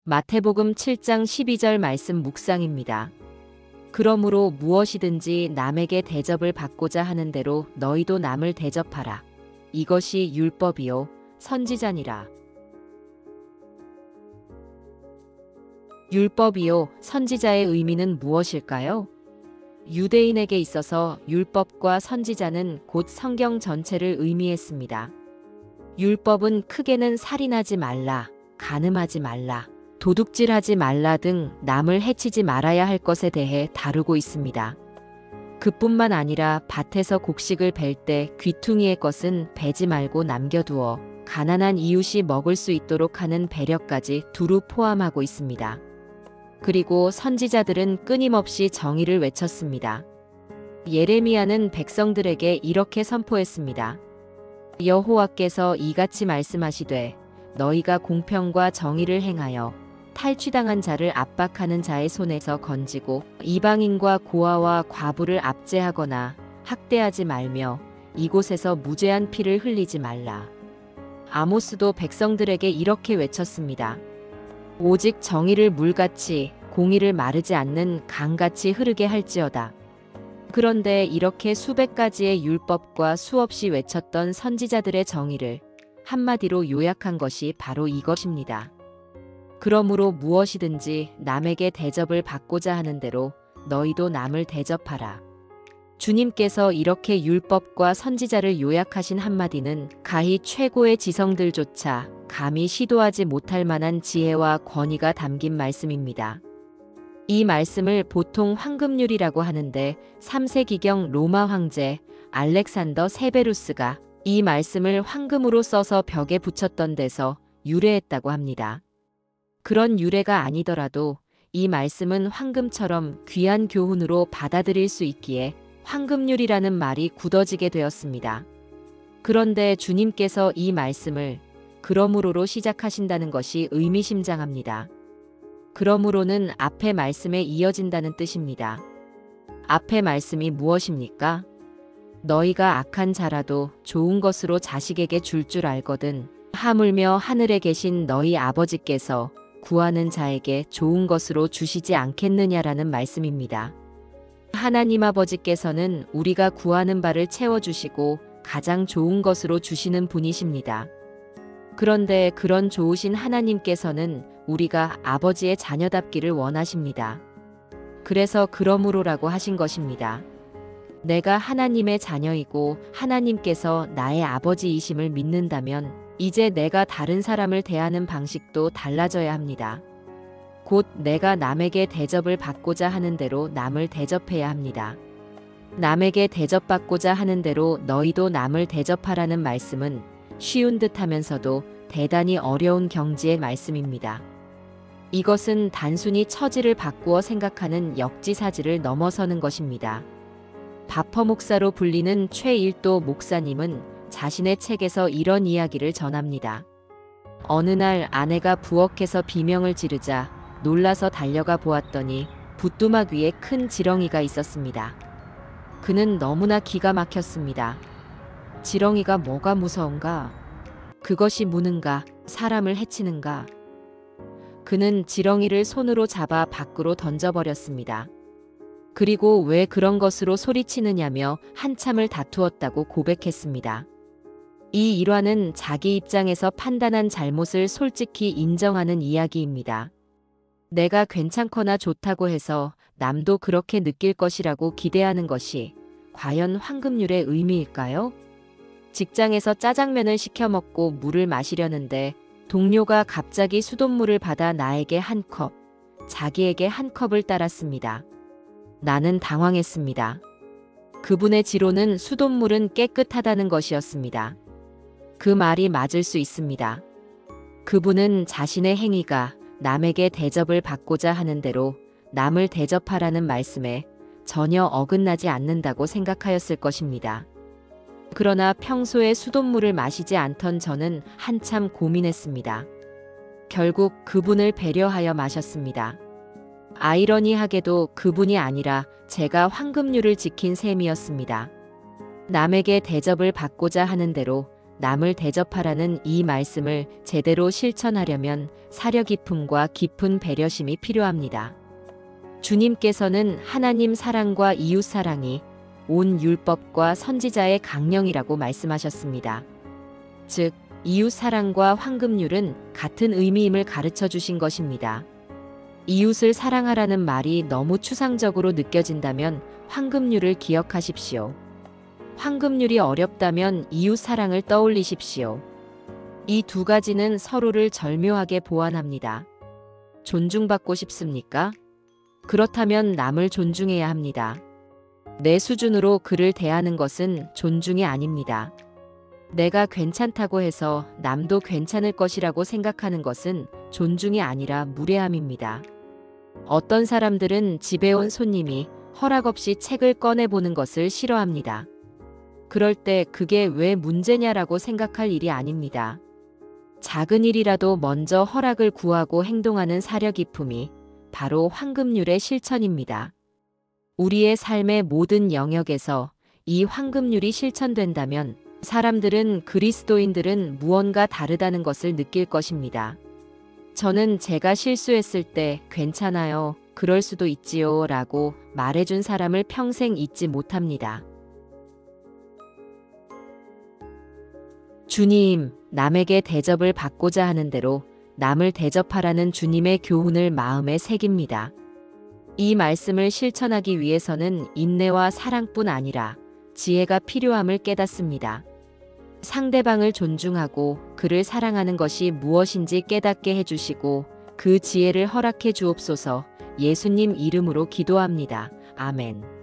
마태복음 7장 12절 말씀 묵상입니다. 그러므로 무엇이든지 남에게 대접을 받고자 하는 대로 너희도 남을 대접하라. 이것이 율법이요 선지자니라. 율법이요 선지자의 의미는 무엇일까요? 유대인에게 있어서 율법과 선지자는 곧 성경 전체를 의미했습니다. 율법은 크게는 살인하지 말라, 간음하지 말라, 도둑질하지 말라 등 남을 해치지 말아야 할 것에 대해 다루고 있습니다. 그뿐만 아니라 밭에서 곡식을 벨 때 귀퉁이의 것은 베지 말고 남겨두어 가난한 이웃이 먹을 수 있도록 하는 배려까지 두루 포함하고 있습니다. 그리고 선지자들은 끊임없이 정의를 외쳤습니다. 예레미야는 백성들에게 이렇게 선포했습니다. 여호와께서 이같이 말씀하시되 너희가 공평과 정의를 행하여 탈취당한 자를 압박하는 자의 손에서 건지고 이방인과 고아와 과부를 압제하거나 학대하지 말며 이곳에서 무죄한 피를 흘리지 말라. 아모스도 백성들에게 이렇게 외쳤습니다. 오직 정의를 물같이 공의를 마르지 않는 강같이 흐르게 할지어다. 그런데 이렇게 수백 가지의 율법과 수없이 외쳤던 선지자들의 정의를 한마디로 요약한 것이 바로 이것입니다. 그러므로 무엇이든지 남에게 대접을 받고자 하는 대로 너희도 남을 대접하라. 주님께서 이렇게 율법과 선지자를 요약하신 한마디는 가히 최고의 지성들조차 감히 시도하지 못할 만한 지혜와 권위가 담긴 말씀입니다. 이 말씀을 보통 황금률이라고 하는데 3세기경 로마 황제 알렉산더 세베루스가 이 말씀을 황금으로 써서 벽에 붙였던 데서 유래했다고 합니다. 그런 유래가 아니더라도 이 말씀은 황금처럼 귀한 교훈으로 받아들일 수 있기에 황금률이라는 말이 굳어지게 되었습니다. 그런데 주님께서 이 말씀을 그러므로로 시작하신다는 것이 의미심장합니다. 그러므로는 앞의 말씀에 이어진다는 뜻입니다. 앞의 말씀이 무엇입니까? 너희가 악한 자라도 좋은 것으로 자식에게 줄 줄 알거든 하물며 하늘에 계신 너희 아버지께서 구하는 자에게 좋은 것으로 주시지 않겠느냐라는 말씀입니다. 하나님 아버지께서는 우리가 구하는 바를 채워주시고 가장 좋은 것으로 주시는 분이십니다. 그런데 그런 좋으신 하나님께서는 우리가 아버지의 자녀답기를 원하십니다. 그래서 그러므로라고 하신 것입니다. 내가 하나님의 자녀이고 하나님께서 나의 아버지이심을 믿는다면 이제 내가 다른 사람을 대하는 방식도 달라져야 합니다. 곧 내가 남에게 대접을 받고자 하는 대로 남을 대접해야 합니다. 남에게 대접받고자 하는 대로 너희도 남을 대접하라는 말씀은 쉬운 듯 하면서도 대단히 어려운 경지의 말씀입니다. 이것은 단순히 처지를 바꾸어 생각하는 역지사지를 넘어서는 것입니다. 바퍼 목사로 불리는 최일도 목사님은 자신의 책에서 이런 이야기를 전합니다. 어느 날 아내가 부엌에서 비명을 지르자 놀라서 달려가 보았더니 붓두막 위에 큰 지렁이가 있었습니다. 그는 너무나 기가 막혔습니다. 지렁이가 뭐가 무서운가? 그것이 무는가? 사람을 해치는가? 그는 지렁이를 손으로 잡아 밖으로 던져버렸습니다. 그리고 왜 그런 것으로 소리치느냐며 한참을 다투었다고 고백했습니다. 이 일화는 자기 입장에서 판단한 잘못을 솔직히 인정하는 이야기입니다. 내가 괜찮거나 좋다고 해서 남도 그렇게 느낄 것이라고 기대하는 것이 과연 황금률의 의미일까요? 직장에서 짜장면을 시켜 먹고 물을 마시려는데 동료가 갑자기 수돗물을 받아 나에게 한 컵, 자기에게 한 컵을 따랐습니다. 나는 당황했습니다. 그분의 지로는 수돗물은 깨끗하다는 것이었습니다. 그 말이 맞을 수 있습니다. 그분은 자신의 행위가 남에게 대접을 받고자 하는 대로 남을 대접하라는 말씀에 전혀 어긋나지 않는다고 생각하였을 것입니다. 그러나 평소에 수돗물을 마시지 않던 저는 한참 고민했습니다. 결국 그분을 배려하여 마셨습니다. 아이러니하게도 그분이 아니라 제가 황금률을 지킨 셈이었습니다. 남에게 대접을 받고자 하는 대로 남을 대접하라는 이 말씀을 제대로 실천하려면 사려 깊음과 깊은 배려심이 필요합니다. 주님께서는 하나님 사랑과 이웃 사랑이 온 율법과 선지자의 강령이라고 말씀하셨습니다. 즉, 이웃 사랑과 황금률은 같은 의미임을 가르쳐 주신 것입니다. 이웃을 사랑하라는 말이 너무 추상적으로 느껴진다면 황금률을 기억하십시오. 황금률이 어렵다면 이웃 사랑을 떠올리십시오. 이 두 가지는 서로를 절묘하게 보완합니다. 존중받고 싶습니까? 그렇다면 남을 존중해야 합니다. 내 수준으로 그를 대하는 것은 존중이 아닙니다. 내가 괜찮다고 해서 남도 괜찮을 것이라고 생각하는 것은 존중이 아니라 무례함입니다. 어떤 사람들은 집에 온 손님이 허락 없이 책을 꺼내보는 것을 싫어합니다. 그럴 때 그게 왜 문제냐라고 생각할 일이 아닙니다. 작은 일이라도 먼저 허락을 구하고 행동하는 사려 깊음이 바로 황금률의 실천입니다. 우리의 삶의 모든 영역에서 이 황금률이 실천된다면 사람들은 그리스도인들은 무언가 다르다는 것을 느낄 것입니다. 저는 제가 실수했을 때 괜찮아요, 그럴 수도 있지요 라고 말해준 사람을 평생 잊지 못합니다. 주님, 남에게 대접을 받고자 하는 대로 남을 대접하라는 주님의 교훈을 마음에 새깁니다. 이 말씀을 실천하기 위해서는 인내와 사랑뿐 아니라 지혜가 필요함을 깨닫습니다. 상대방을 존중하고 그를 사랑하는 것이 무엇인지 깨닫게 해주시고 그 지혜를 허락해 주옵소서. 예수님 이름으로 기도합니다. 아멘.